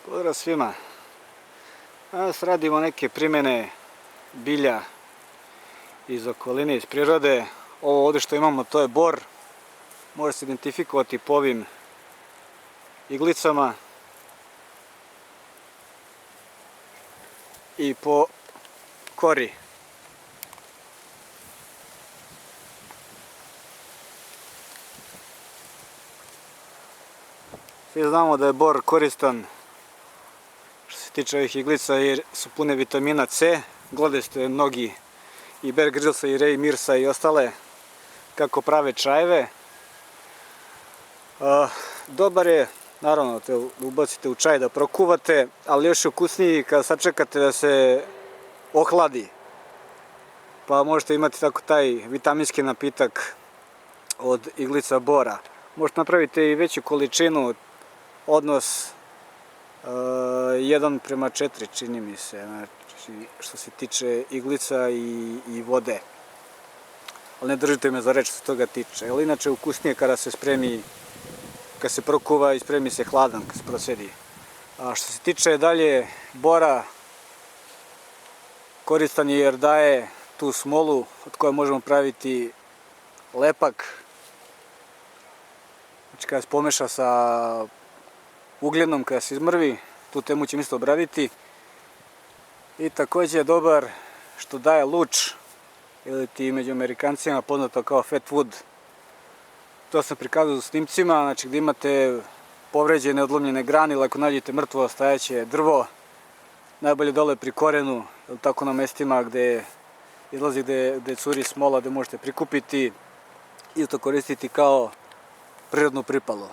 Pozdrav svima. Danas radimo neke primjene bilja iz okoline, iz prirode. Ovo ovdje što imamo, to je bor. Može se identifikovati po ovim iglicama i po kori. Svi znamo da je bor koristan što se tiče ovih iglica jer su pune vitamina C. Gledali ste mnogi i Bear Grylls i Ray Mearsa i ostale kako prave čajeve. Dobar je, naravno, da ubacite u čaj da prokuvate, ali još je ukusniji kada sačekate da se ohladi. Pa možete imati tako taj vitaminski napitak od iglica bora. Možete napraviti i veću količinu, odnos 1:4 čini mi se, znači što se tiče iglica i vode. Ali ne držite me za reč što se toga tiče, ali inače ukusnije kada se spremi, kada se prokuva i spremi se hladan, kada se procedi. A što se tiče dalje bora, koristan je jer daje tu smolu od koje možemo praviti lepak. Znači kada se pomeša sa ugljenom, kada se izmrvi, tu temu ćemo isto obraditi. I također je dobar što daje luč, ili ti među Amerikancima poznato kao fat wood. To sam prikazao u snimcima, znači gdje imate povređene, odlomljene grane ili ako nađete mrtvo stajeće drvo, najbolje dole pri korenu, ili tako na mestima gdje izlazi, gdje curi smola, gdje možete prikupiti i to koristiti kao prirodno pripalo.